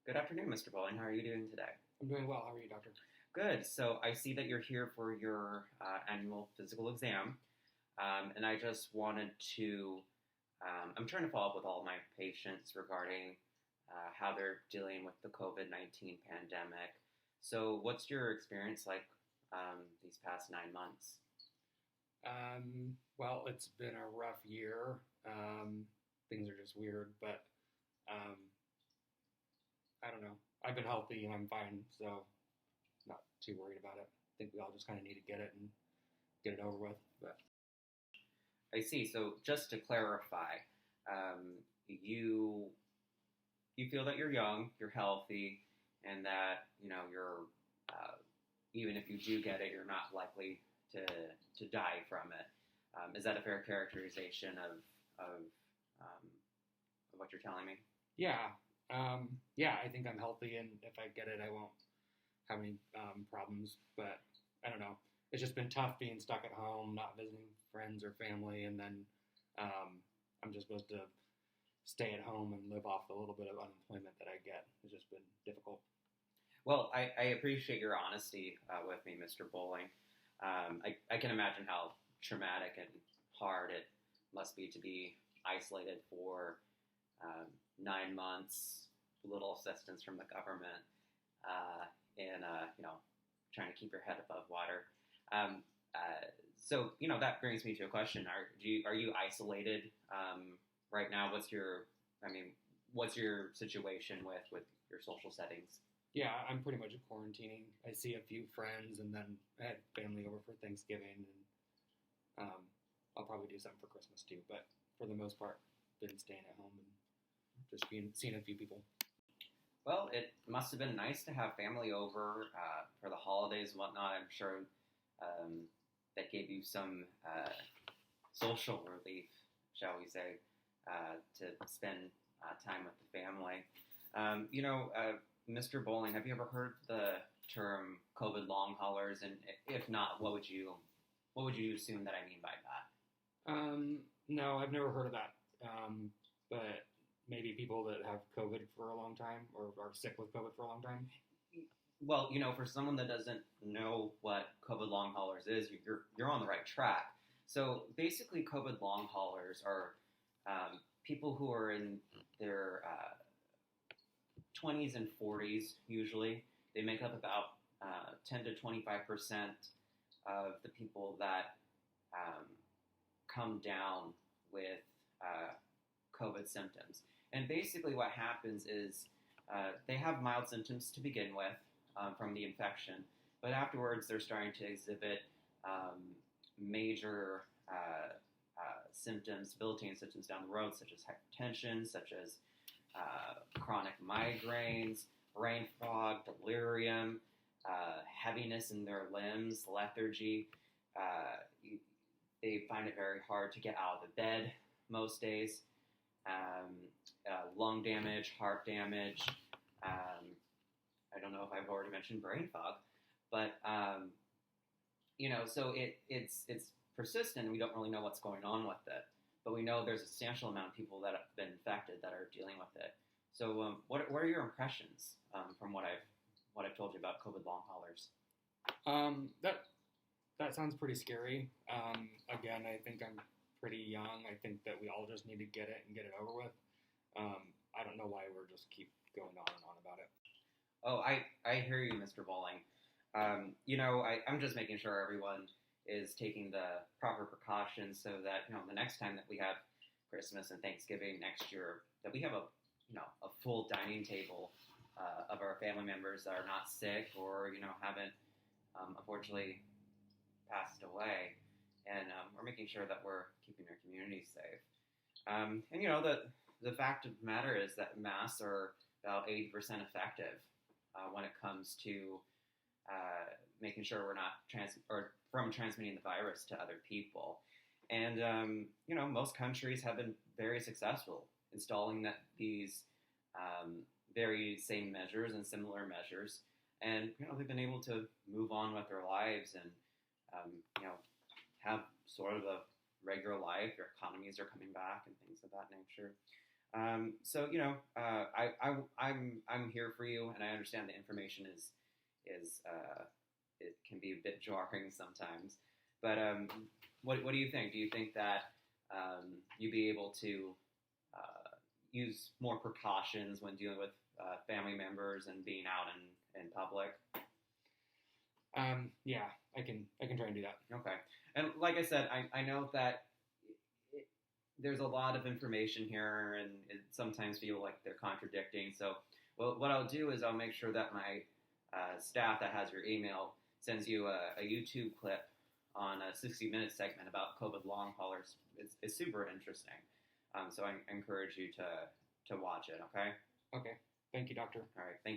Good afternoon, Mr. Bowling. How are you doing today? I'm doing well. How are you, doctor? Good. So I see that you're here for your annual physical exam, and I just wanted to. I'm trying to follow up with all of my patients regarding how they're dealing with the COVID-19 pandemic. So, what's your experience like these past 9 months? Well, it's been a rough year. Things are just weird, but um, I don't know. I've been healthy and I'm fine, so not too worried about it. I think we all just kind of need to get it and get it over with. But I see. So, just to clarify, you feel that you're young, you're healthy, and that you're even if you do get it, you're not likely to die from it. Is that a fair characterization of what you're telling me? yeah, yeah, I think I'm healthy, and if I get it, I won't have any problems. But I don't know. It's just been tough being stuck at home, not visiting friends or family, and then I'm just supposed to stay at home and live off the little bit of unemployment that I get. It's just been difficult. Well, I appreciate your honesty with me, Mr. Bowling. I can imagine how traumatic and hard it must be to be isolated for 9 months, little assistance from the government, and trying to keep your head above water. Um, so that brings me to a question: Are you isolated right now? What's your situation with your social settings? Yeah, I'm pretty much quarantining. I see a few friends, and then I had family over for Thanksgiving, and I'll probably do something for Christmas too. But for the most part, been staying at home and just seeing a few people. Well, it must have been nice to have family over for the holidays and whatnot. I'm sure that gave you some social relief, shall we say, to spend time with the family. Mr. Bowling, have you ever heard the term COVID long haulers? And if not, what would you assume that I mean by that? No, I've never heard of that. But maybe people that have COVID for a long time or are sick with COVID for a long time. Well, for someone that doesn't know what COVID long haulers is, you're on the right track. So basically, COVID long haulers are people who are in their 20s and 40s usually. They make up about 10 to 25% of the people that come down with COVID symptoms. And basically what happens is they have mild symptoms to begin with from the infection, but afterwards they're starting to exhibit major symptoms, debilitating symptoms down the road, such as hypertension, such as chronic migraines, brain fog, delirium, heaviness in their limbs, lethargy. They find it very hard to get out of the bed most days. Lung damage, heart damage. I don't know if I've already mentioned brain fog, but so it's persistent. We don't really know what's going on with it, but we know there's a substantial amount of people that have been infected that are dealing with it. So, what are your impressions from what I've told you about COVID long haulers? That sounds pretty scary. Again, I think I'm pretty young. I think that we all just need to get it and get it over with. I don't know why we're just keep going on and on about it. Oh, I hear you, Mr. Bowling. I'm just making sure everyone is taking the proper precautions so that the next time that we have Christmas and Thanksgiving next year, that we have a full dining table of our family members that are not sick or haven't unfortunately passed away, and we're making sure that we're keeping our community safe. And the fact of the matter is that masks are about 80% effective when it comes to making sure we're not from transmitting the virus to other people. And most countries have been very successful installing these very same measures and similar measures, and they've been able to move on with their lives and have sort of a regular life. Their economies are coming back and things of that nature. So I'm here for you, and I understand the information is it can be a bit jarring sometimes. But what do you think? Do you think that you'd be able to use more precautions when dealing with family members and being out in public? Yeah, I can try and do that. Okay. And like I said, I know that there's a lot of information here, and it sometimes feel like they're contradicting. So, well, what I'll do is I'll make sure that my staff that has your email sends you a YouTube clip on a 60-minute segment about COVID long haulers. It's super interesting. So I encourage you to watch it. Okay. Okay. Thank you, doctor. All right. Thank you.